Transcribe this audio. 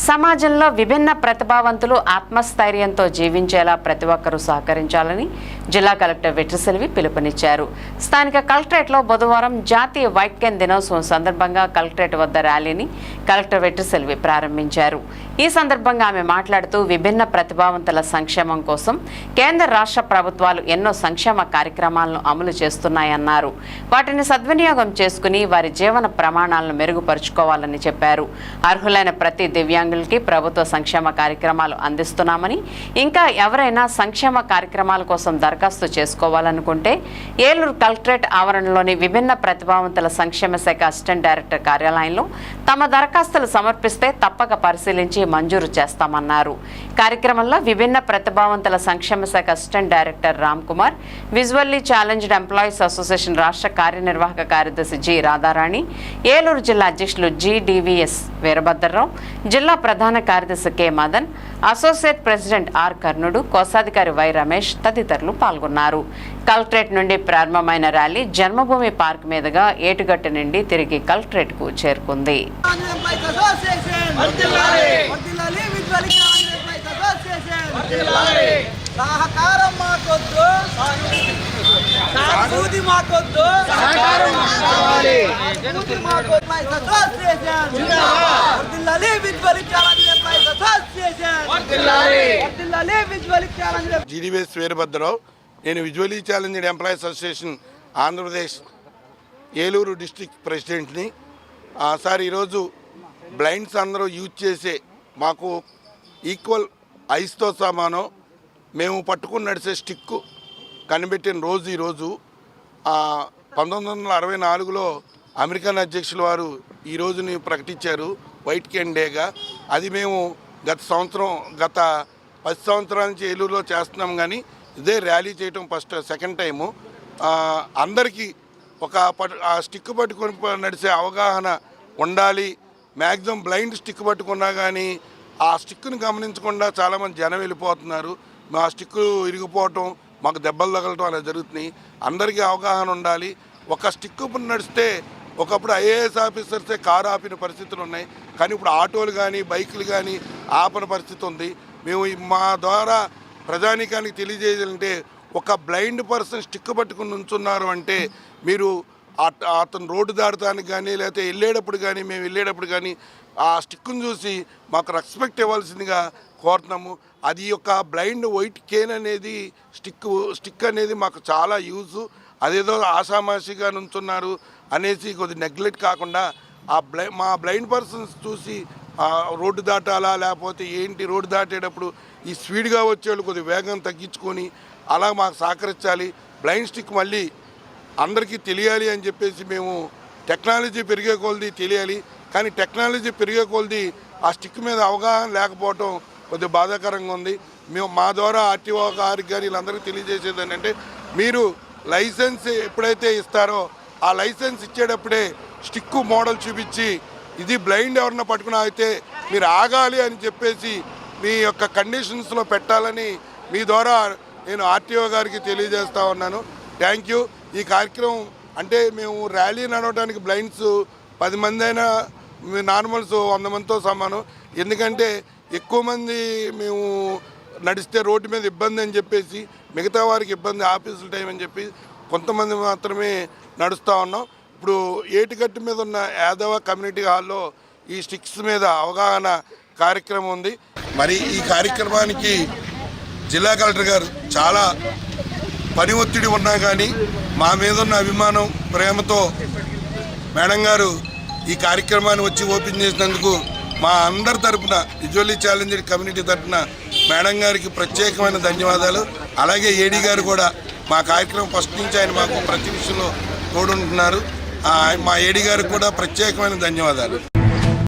సమాజంలో విభిన్న ప్రతిభావంతులు ఆత్మస్థైర్యంతో జీవించేలా ప్రతి ఒక్కరూ సహకరించాలని జిల్లా కలెక్టర్ వెట్రిసెల్వి పిలుపునిచ్చారు. స్థానిక కలెక్టరేట్లో బుధవారం జాతీయ వైట్ కేన్ దినోత్సవం సందర్భంగా కలెక్టరేట్ వద్ద ర్యాలీని కలెక్టర్ వెట్రిసెల్వి ప్రారంభించారు. ఈ సందర్భంగా ఆమె మాట్లాడుతూ విభిన్న ప్రతిభావంతుల సంక్షేమం కోసం కేంద్ర రాష్ట్ర ప్రభుత్వాలు ఎన్నో సంక్షేమ కార్యక్రమాలను అమలు చేస్తున్నాయన్నారు. వాటిని సద్వినియోగం చేసుకుని వారి జీవన ప్రమాణాలను మెరుగుపరుచుకోవాలని చెప్పారు. అర్హులైన ప్రతి దివ్యాంగులకి ప్రభుత్వ సంక్షేమ కార్యక్రమాలు అందిస్తున్నామని, ఇంకా ఎవరైనా సంక్షేమ కార్యక్రమాల కోసం దరఖాస్తు చేసుకోవాలనుకుంటే ఏలూరు కలెక్టరేట్ ఆవరణలోని విభిన్న ప్రతిభావంతుల సంక్షేమ శాఖ అసిస్టెంట్ డైరెక్టర్ కార్యాలయంలో తమ దరఖాస్తులు సమర్పిస్తే తప్పక పరిశీలించి మంజూరు చేస్తామన్నారు. కార్యక్రమంలో విభిన్న ప్రతిభావంతుల సంక్షేమ శాఖ assistant director Ram Kumar, visually challenged employees association రాష్ట్ర కార్యనిర్వాహక కార్యదర్శి జి రాధారాణి, ఏలూరు జిల్లా అధ్యక్షులు GDVS వీరభద్రరావు, జిల్లా ప్రధాన కార్యదర్శి K Madan, associate president R Karnudu, కోశాధికారి వై రమేష్ తదితరులు పాల్గొన్నారు. కలెక్టరేట్ నుండి ప్రారంభమైన ర్యాలీ జన్మభూమి పార్క్ మీదుగా ఏటుగట్టు నుండి తిరిగి కలెక్టరేట్ కు చేరుకుంది. GDVS వీరభద్రరావు. నేను visually challenged employees association Andhra Pradesh Eluru district ప్రెసిడెంట్ని. సార్, ఈరోజు బ్లైండ్స్ అందరూ యూజ్ చేసే మాకు ఈక్వల్ ఐస్తో సమానం మేము పట్టుకుని నడిచే స్టిక్కు కనిపెట్టిన రోజు ఈరోజు. 1964లో అమెరికన్ అధ్యక్షుల వారు ఈ రోజుని ప్రకటించారు వైట్ కేన్ డేగా. అది మేము గత 10 సంవత్సరాల నుంచి ఏలూరులో చేస్తున్నాం, కానీ ఇదే ర్యాలీ చేయటం సెకండ్ టైము. అందరికీ ఒక స్టిక్ పట్టుకొని నడిచే అవగాహన ఉండాలి. మ్యాక్సిమం బ్లైండ్ స్టిక్ పట్టుకున్నా కానీ ఆ స్టిక్ను గమనించకుండా చాలామంది జనం వెళ్ళిపోతున్నారు. మా స్టిక్కు ఇరిగిపోవటం, మాకు దెబ్బలు తగలటం అలా జరుగుతున్నాయి. అందరికీ అవగాహన ఉండాలి. ఒక స్టిక్కు నడిస్తే ఒకప్పుడు IAS ఆఫీసర్సే కారు ఆపిన పరిస్థితులు ఉన్నాయి, కానీ ఇప్పుడు ఆటోలు కానీ బైకులు కానీ ఆపని పరిస్థితి ఉంది. మేము మా ద్వారా ప్రజానీకానికి తెలియజేయాలంటే, ఒక బ్లైండ్ పర్సన్ స్టిక్ పట్టుకుని ఉంచున్నారు అంటే మీరు అతను రోడ్డు దాటడానికి కానీ లేకపోతే వెళ్ళేటప్పుడు కానీ మేము వెళ్ళేటప్పుడు కానీ ఆ స్టిక్ను చూసి మాకు రెస్పెక్ట్ ఇవ్వాల్సిందిగా కోరుతున్నాము. అది యొక్క బ్లైండ్ వైట్ కేన్ అనేది స్టిక్ అనేది మాకు చాలా యూజు. అదేదో ఆషామాషిగా నుంచున్నారు అనేసి కొద్ది నెగ్లెక్ట్ కాకుండా మా బ్లైండ్ పర్సన్స్ చూసి రోడ్డు దాటాలా లేకపోతే ఏంటి, రోడ్డు దాటేటప్పుడు ఈ స్పీడ్గా వచ్చేవాళ్ళు కొద్ది వేగం తగ్గించుకొని అలా మాకు సహకరించాలి. బ్లైండ్ స్టిక్ మళ్ళీ అందరికీ తెలియాలి అని చెప్పేసి మేము టెక్నాలజీ పెరిగే కొలది తెలియాలి, కానీ టెక్నాలజీ పెరిగే కొలది ఆ స్టిక్ మీద అవగాహన లేకపోవటం కొద్దిగా బాధాకరంగా ఉంది. మేము మా ద్వారా RTO గారికి కానీ వీళ్ళందరికీ తెలియజేసేది ఏంటంటే, మీరు లైసెన్స్ ఎప్పుడైతే ఇస్తారో ఆ లైసెన్స్ ఇచ్చేటప్పుడే స్టిక్ మోడల్ చూపించి ఇది బ్లైండ్ ఎవరన్నా పట్టుకుని అయితే మీరు ఆగాలి అని చెప్పేసి మీ యొక్క కండిషన్స్లో పెట్టాలని మీ ద్వారా నేను RTO గారికి తెలియజేస్తూ ఉన్నాను. Thank you. ఈ కార్యక్రమం అంటే మేము ర్యాలీ నడవడానికి బ్లైండ్స్ 10 మంది అయినా నార్మల్స్ 100 మందితో సమానం. ఎందుకంటే ఎక్కువ మంది మేము నడిస్తే రోడ్డు మీద ఇబ్బంది అని చెప్పేసి, మిగతా వారికి ఇబ్బంది ఆఫీసుల టైం అని చెప్పి కొంతమంది మాత్రమే నడుస్తూ ఉన్నాం. ఇప్పుడు ఏటిగట్టు మీద ఉన్న యాదవ కమ్యూనిటీ హాల్లో ఈ స్టిక్స్ మీద అవగాహన కార్యక్రమం ఉంది. మరి ఈ కార్యక్రమానికి జిల్లా కలెక్టర్ గారు చాలా పని ఒత్తిడి ఉన్నా కానీ మా మీద ఉన్న అభిమానం, ప్రేమతో మేడం గారు ఈ కార్యక్రమాన్ని వచ్చి ఓపెన్ చేసినందుకు మా అందరి తరఫున, విజువల్లీ ఛాలెంజ్డ్ కమ్యూనిటీ తరఫున మేడం గారికి ప్రత్యేకమైన ధన్యవాదాలు. అలాగే AD గారు కూడా మా కార్యక్రమం ఫస్ట్ నుంచి ఆయన మాకు ప్రతి విషయంలో తోడుంటున్నారు. మా AD గారికి కూడా ప్రత్యేకమైన ధన్యవాదాలు.